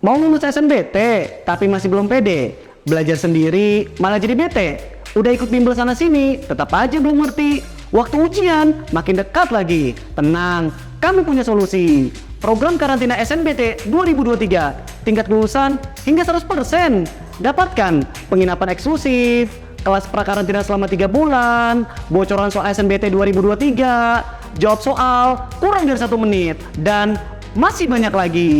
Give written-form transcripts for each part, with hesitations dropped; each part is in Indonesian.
Mau lulus SNBT tapi masih belum pede? Belajar sendiri malah jadi bete? Udah ikut bimbel sana sini, tetap aja belum ngerti. Waktu ujian makin dekat lagi. Tenang, kami punya solusi. Program karantina SNBT 2023, tingkat lulusan hingga 100%. Dapatkan penginapan eksklusif, kelas prakarantina selama 3 bulan, bocoran soal SNBT 2023, jawab soal kurang dari 1 menit, dan masih banyak lagi.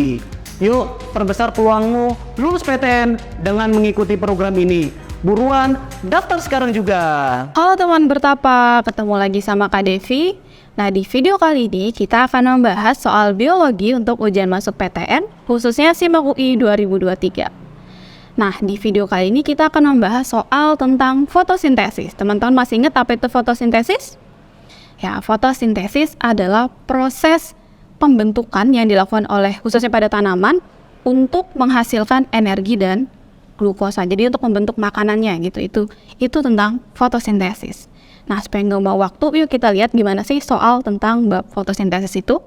Yuk, perbesar peluangmu lulus PTN dengan mengikuti program ini. Buruan, daftar sekarang juga. Halo teman bertapa, ketemu lagi sama Kak Devi. Nah, di video kali ini kita akan membahas soal biologi untuk ujian masuk PTN, khususnya SIMAK UI 2023. Nah, di video kali ini kita akan membahas soal tentang fotosintesis. Teman-teman masih ingat apa itu fotosintesis? Ya, fotosintesis adalah proses pembentukan yang dilakukan oleh khususnya pada tanaman untuk menghasilkan energi dan glukosa. Jadi untuk membentuk makanannya gitu. Itu tentang fotosintesis. Nah, supaya nggak bawa waktu, yuk kita lihat gimana sih soal tentang bab fotosintesis itu.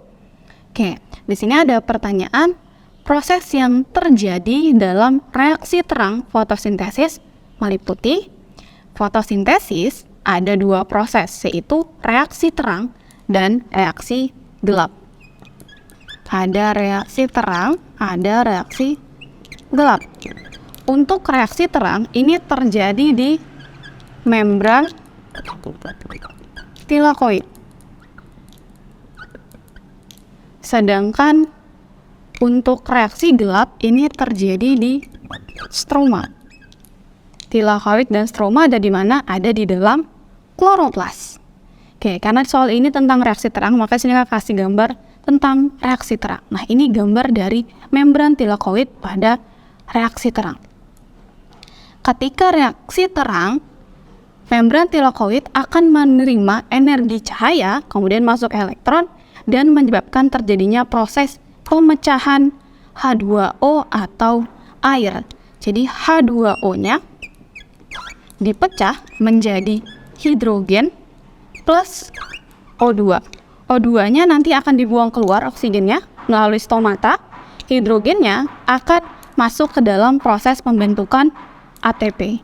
Oke, di sini ada pertanyaan, proses yang terjadi dalam reaksi terang fotosintesis meliputi fotosintesis ada 2 proses, yaitu reaksi terang dan reaksi gelap. Ada reaksi terang, ada reaksi gelap. Untuk reaksi terang, ini terjadi di membran tilakoid. Sedangkan untuk reaksi gelap, ini terjadi di stroma. Tilakoid dan stroma ada di mana? Ada di dalam kloroplas. Oke, karena soal ini tentang reaksi terang, maka sini saya kasih gambar tentang reaksi terang. Nah, ini gambar dari membran tilakoid pada reaksi terang. Ketika reaksi terang, membran tilakoid akan menerima energi cahaya, kemudian masuk elektron, dan menyebabkan terjadinya proses pemecahan H2O atau air. Jadi H2O-nya dipecah menjadi hidrogen plus O2. O2-nya nanti akan dibuang keluar oksigennya melalui stomata. Hidrogennya akan masuk ke dalam proses pembentukan ATP.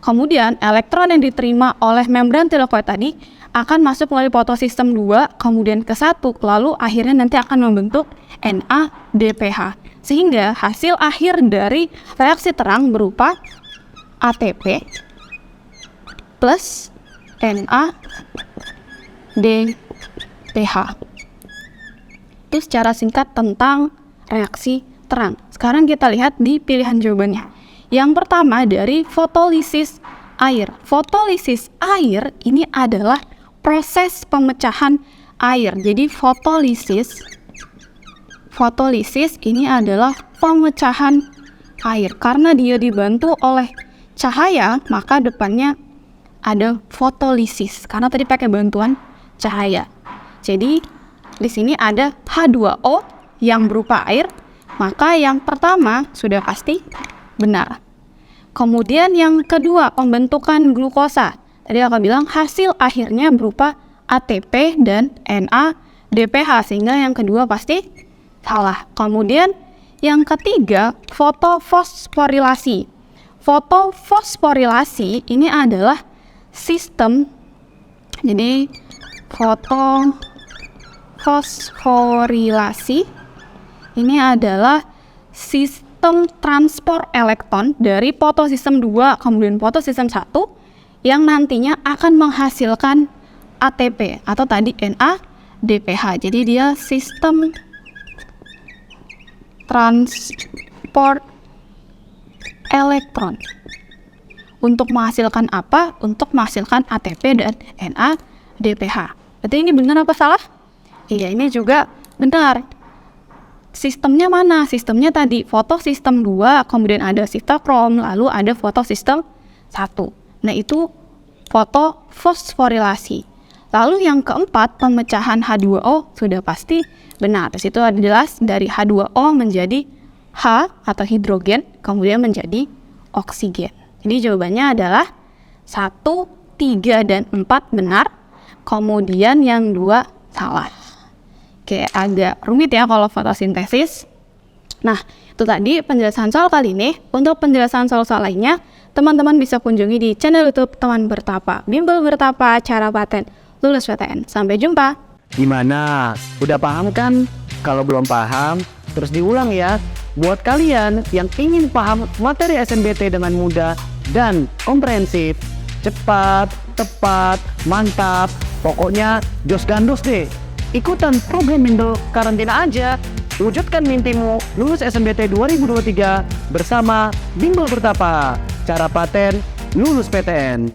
Kemudian elektron yang diterima oleh membran tilakoid tadi akan masuk melalui fotosistem 2, kemudian ke 1, lalu akhirnya nanti akan membentuk NADPH. Sehingga hasil akhir dari reaksi terang berupa ATP plus NADPH. Itu secara singkat tentang reaksi terang. Sekarang kita lihat di pilihan jawabannya. Yang pertama dari fotolisis air. Fotolisis air ini adalah proses pemecahan air. Jadi fotolisis ini adalah pemecahan air. Karena dia dibantu oleh cahaya, maka depannya ada fotolisis. Karena tadi pakai bantuan cahaya. Jadi di sini ada H2O yang berupa air. Maka yang pertama sudah pasti benar. Kemudian yang kedua, pembentukan glukosa. Tadi aku bilang hasil akhirnya berupa ATP dan NADPH, sehingga yang kedua pasti salah. Kemudian yang ketiga, fotofosforilasi. Fotofosforilasi ini adalah sistem, jadi fotofosforilasi ini adalah sistem transport elektron dari fotosistem 2 kemudian fotosistem 1 yang nantinya akan menghasilkan ATP atau tadi NADPH. Jadi dia sistem transport elektron. Untuk menghasilkan apa? Untuk menghasilkan ATP dan NADPH. Berarti ini benar apa salah? Iya, ini juga benar. Sistemnya mana? Sistemnya tadi fotosistem 2, kemudian ada sitokrom, lalu ada fotosistem 1. Nah, itu fotofosforilasi. Lalu yang keempat, pemecahan H2O sudah pasti benar. Di situ ada jelas dari H2O menjadi H atau hidrogen, kemudian menjadi oksigen. Jadi jawabannya adalah 1, 3, dan 4 benar. Kemudian yang 2 salah. Oke, agak rumit ya kalau fotosintesis. Nah, itu tadi penjelasan soal kali ini. Untuk penjelasan soal-soal lainnya, teman-teman bisa kunjungi di channel YouTube Teman Bertapa. Bimbel Bertapa, cara paten, lulus PTN. Sampai jumpa. Gimana? Udah paham kan? Kalau belum paham, terus diulang ya. Buat kalian yang ingin paham materi SNBT dengan mudah dan komprehensif, cepat, tepat, mantap, pokoknya jos gandos deh. Ikutan program bimbel karantina aja. Wujudkan mimpimu lulus SNBT 2023 bersama Bimbel Bertapa. Cara paten, lulus PTN.